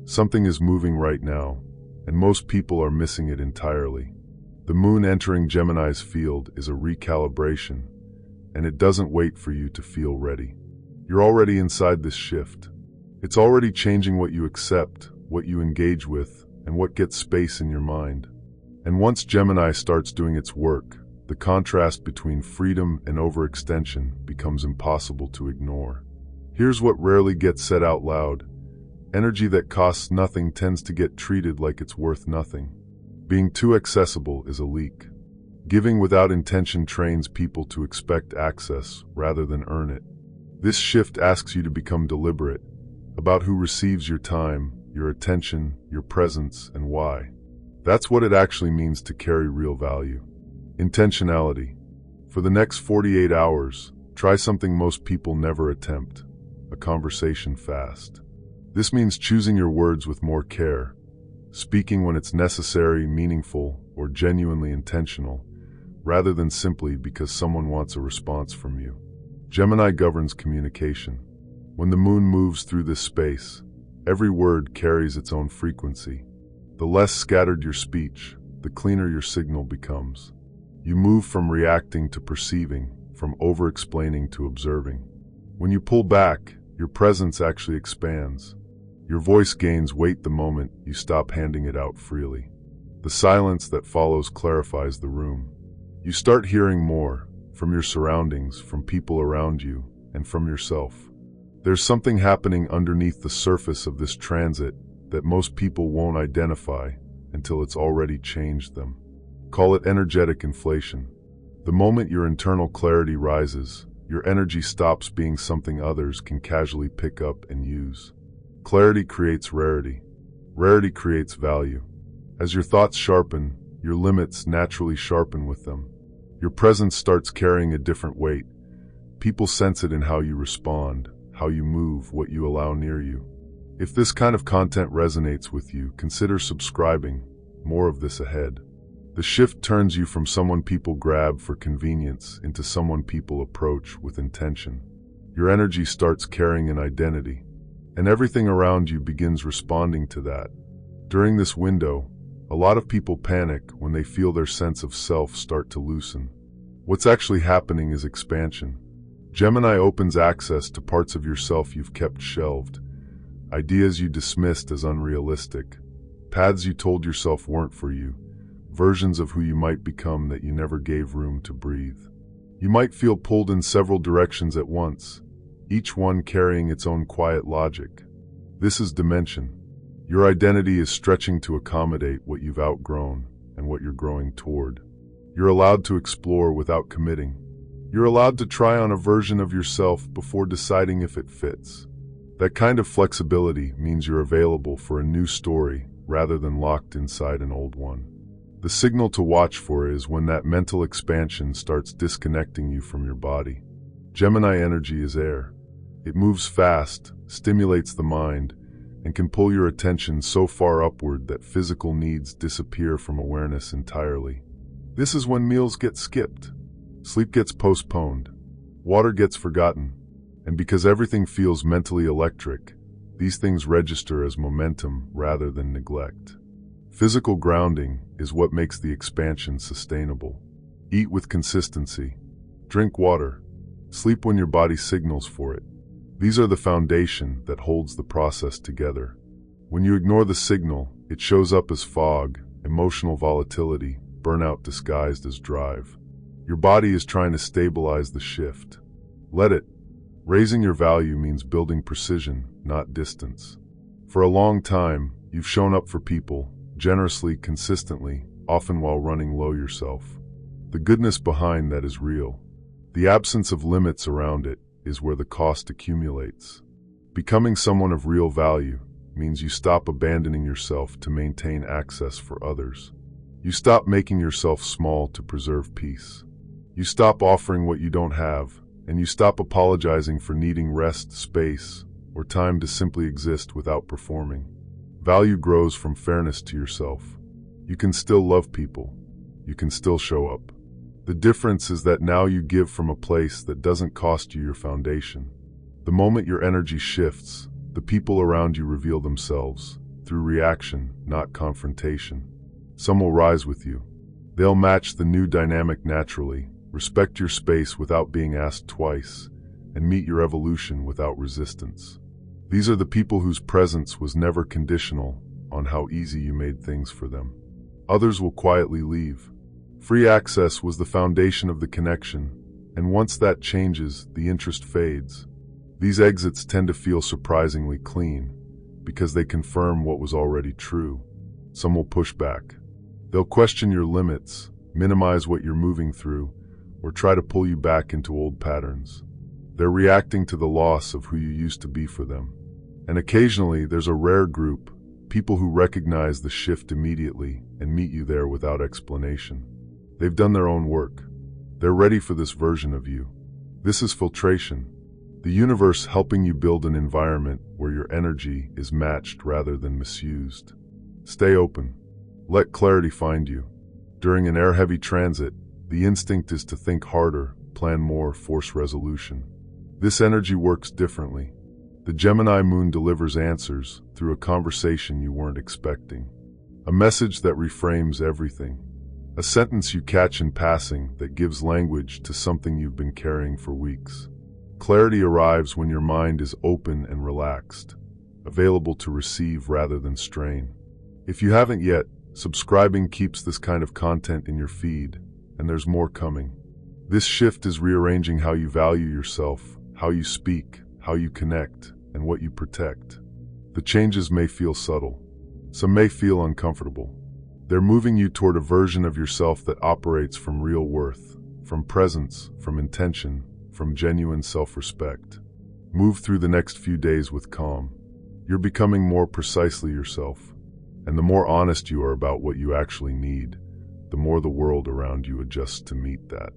Something is moving right now, and most people are missing it entirely. The moon entering Gemini's field is a recalibration, and it doesn't wait for you to feel ready. You're already inside this shift. It's already changing what you accept, what you engage with, and what gets space in your mind. And once Gemini starts doing its work, the contrast between freedom and overextension becomes impossible to ignore. Here's what rarely gets said out loud. Energy that costs nothing tends to get treated like it's worth nothing. Being too accessible is a leak. Giving without intention trains people to expect access rather than earn it. This shift asks you to become deliberate about who receives your time, your attention, your presence, and why. That's what it actually means to carry real value. Intentionality. For the next 48 hours, try something most people never attempt: a conversation fast. This means choosing your words with more care, speaking when it's necessary, meaningful, or genuinely intentional, rather than simply because someone wants a response from you. Gemini governs communication. When the moon moves through this space, every word carries its own frequency. The less scattered your speech, the cleaner your signal becomes. You move from reacting to perceiving, from over-explaining to observing. When you pull back, your presence actually expands. Your voice gains weight the moment you stop handing it out freely. The silence that follows clarifies the room. You start hearing more, from your surroundings, from people around you, and from yourself. There's something happening underneath the surface of this transit that most people won't identify until it's already changed them. Call it energetic inflation. The moment your internal clarity rises, your energy stops being something others can casually pick up and use. Clarity creates rarity. Rarity creates value. As your thoughts sharpen, your limits naturally sharpen with them. Your presence starts carrying a different weight. People sense it in how you respond, how you move, what you allow near you. If this kind of content resonates with you, consider subscribing. More of this ahead. The shift turns you from someone people grab for convenience into someone people approach with intention. Your energy starts carrying an identity, and everything around you begins responding to that. During this window, a lot of people panic when they feel their sense of self start to loosen. What's actually happening is expansion. Gemini opens access to parts of yourself you've kept shelved, ideas you dismissed as unrealistic, paths you told yourself weren't for you, versions of who you might become that you never gave room to breathe. You might feel pulled in several directions at once, each one carrying its own quiet logic. This is dimension. Your identity is stretching to accommodate what you've outgrown and what you're growing toward. You're allowed to explore without committing. You're allowed to try on a version of yourself before deciding if it fits. That kind of flexibility means you're available for a new story rather than locked inside an old one. The signal to watch for is when that mental expansion starts disconnecting you from your body. Gemini energy is air. It moves fast, stimulates the mind, and can pull your attention so far upward that physical needs disappear from awareness entirely. This is when meals get skipped, sleep gets postponed, water gets forgotten, and because everything feels mentally electric, these things register as momentum rather than neglect. Physical grounding is what makes the expansion sustainable. Eat with consistency. Drink water. Sleep when your body signals for it. These are the foundation that holds the process together. When you ignore the signal, it shows up as fog, emotional volatility, burnout disguised as drive. Your body is trying to stabilize the shift. Let it. Raising your value means building precision, not distance. For a long time, you've shown up for people, generously, consistently, often while running low yourself. The goodness behind that is real. The absence of limits around it is where the cost accumulates. Becoming someone of real value means you stop abandoning yourself to maintain access for others. You stop making yourself small to preserve peace. You stop offering what you don't have, and you stop apologizing for needing rest, space, or time to simply exist without performing. Value grows from fairness to yourself. You can still love people. You can still show up. The difference is that now you give from a place that doesn't cost you your foundation. The moment your energy shifts, the people around you reveal themselves. through reaction, not confrontation. Some will rise with you. They'll match the new dynamic naturally, respect your space without being asked twice, and meet your evolution without resistance. These are the people whose presence was never conditional on how easy you made things for them. Others will quietly leave. Free access was the foundation of the connection, and once that changes, the interest fades. These exits tend to feel surprisingly clean, because they confirm what was already true. Some will push back. They'll question your limits, minimize what you're moving through, or try to pull you back into old patterns. They're reacting to the loss of who you used to be for them. And occasionally, there's a rare group, people who recognize the shift immediately and meet you there without explanation. They've done their own work. They're ready for this version of you. This is filtration, the universe helping you build an environment where your energy is matched rather than misused. Stay open. Let clarity find you. During an air-heavy transit, the instinct is to think harder, plan more, force resolution. This energy works differently. The Gemini moon delivers answers through a conversation you weren't expecting. A message that reframes everything. A sentence you catch in passing that gives language to something you've been carrying for weeks. Clarity arrives when your mind is open and relaxed, available to receive rather than strain. If you haven't yet, subscribing keeps this kind of content in your feed, and there's more coming. This shift is rearranging how you value yourself, how you speak, how you connect, and what you protect. The changes may feel subtle. Some may feel uncomfortable. They're moving you toward a version of yourself that operates from real worth, from presence, from intention, from genuine self-respect. Move through the next few days with calm. You're becoming more precisely yourself. And the more honest you are about what you actually need, the more the world around you adjusts to meet that.